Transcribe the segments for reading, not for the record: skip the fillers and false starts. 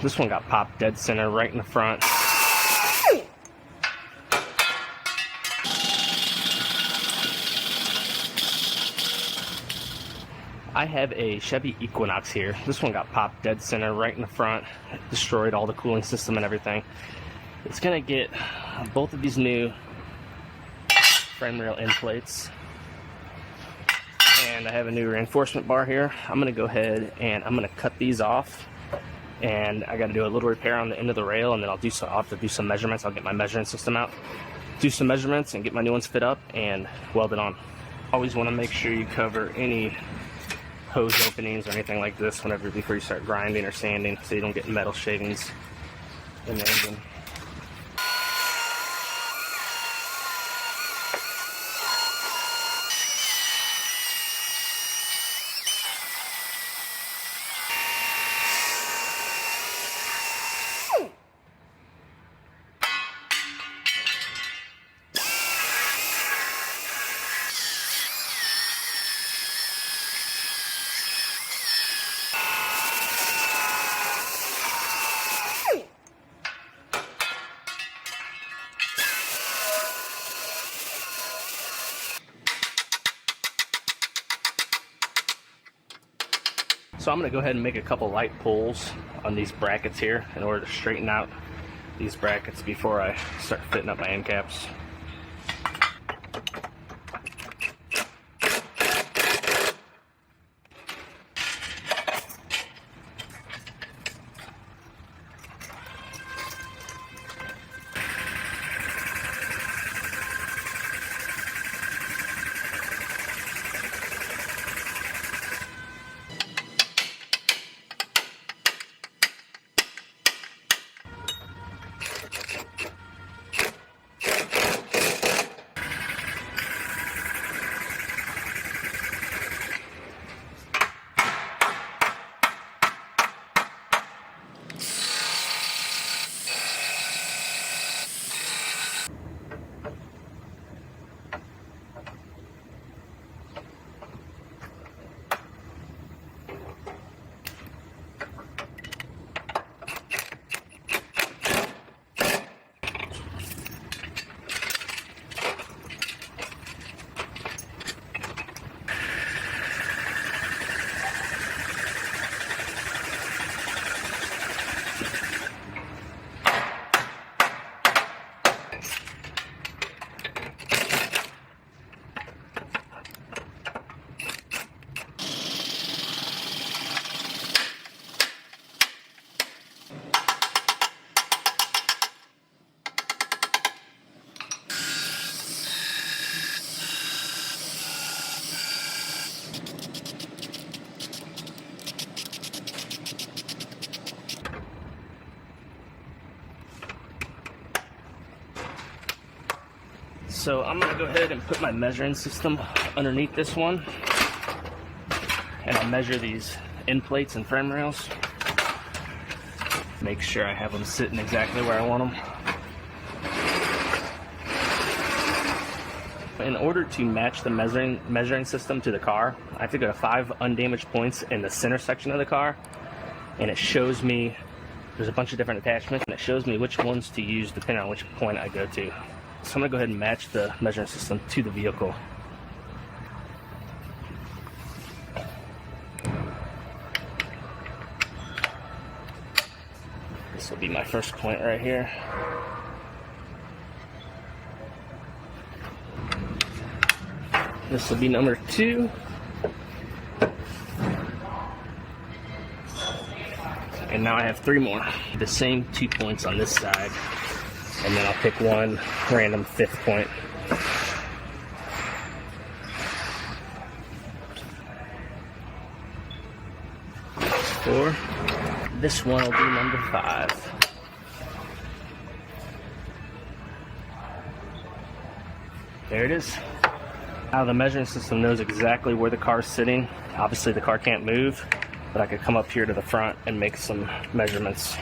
This one got popped dead center right in the front. I have a Chevy Equinox here. This one got popped dead center right in the front. It destroyed all the cooling system and everything. It's gonna get both of these new frame rail end plates. And I have a new reinforcement bar here. I'm gonna go ahead and I'm gonna cut these off. And I gotta do a little repair on the end of the rail, and then I'll have to do some measurements. I'll get my measuring system out, do some measurements, and get my new ones fit up and weld it on. Always wanna make sure you cover any hose openings or anything like this before you start grinding or sanding, so you don't get metal shavings in the engine. So I'm going to go ahead and make a couple light pulls on these brackets here in order to straighten out these brackets before I start fitting up my end caps. So I'm going to go ahead and put my measuring system underneath this one, and I'll measure these end plates and frame rails. Make sure I have them sitting exactly where I want them. In order to match the measuring system to the car, I have to go to 5 undamaged points in the center section of the car, and it shows me, there's a bunch of different attachments, and it shows me which ones to use depending on which point I go to. So I'm going to go ahead and match the measuring system to the vehicle. This will be my first point right here. This will be number 2. And now I have 3 more. The same 2 points on this side. And then I'll pick one random 5th point. That's 4. This one will be number 5. There it is. Now the measuring system knows exactly where the car's sitting. Obviously the car can't move, but I could come up here to the front and make some measurements.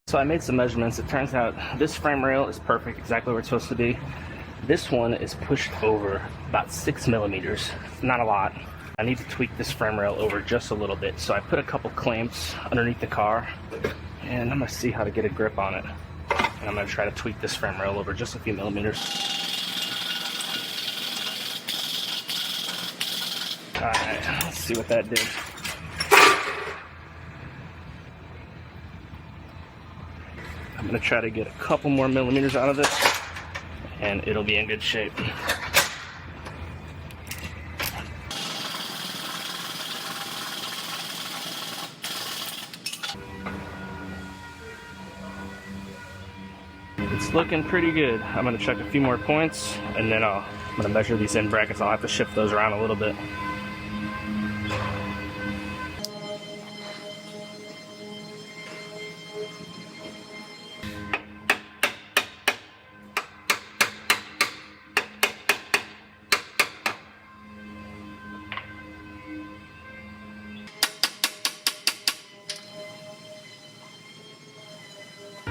So I made some measurements. It turns out this frame rail is perfect, exactly where it's supposed to be. This one is pushed over about 6 millimeters, not a lot. I need to tweak this frame rail over just a little bit. So I put a couple clamps underneath the car, and I'm gonna see how to get a grip on it. And I'm gonna try to tweak this frame rail over just a few millimeters. Alright, let's see what that did. I'm gonna try to get a couple more millimeters out of this, and it'll be in good shape. It's looking pretty good. I'm gonna check a few more points, and then I'm gonna measure these end brackets. I'll have to shift those around a little bit.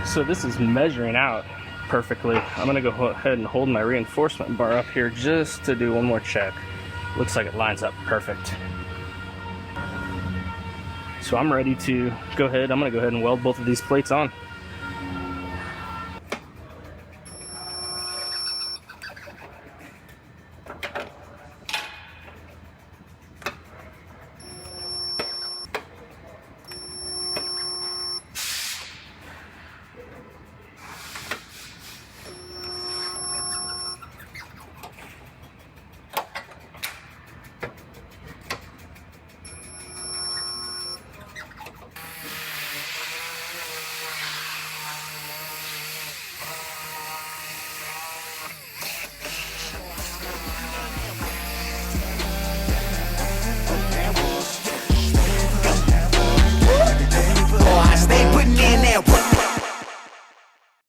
So this is measuring out perfectly. I'm gonna go ahead and hold my reinforcement bar up here just to do one more check. Looks like it lines up perfect. So I'm ready to go ahead. I'm gonna go ahead and weld both of these plates on.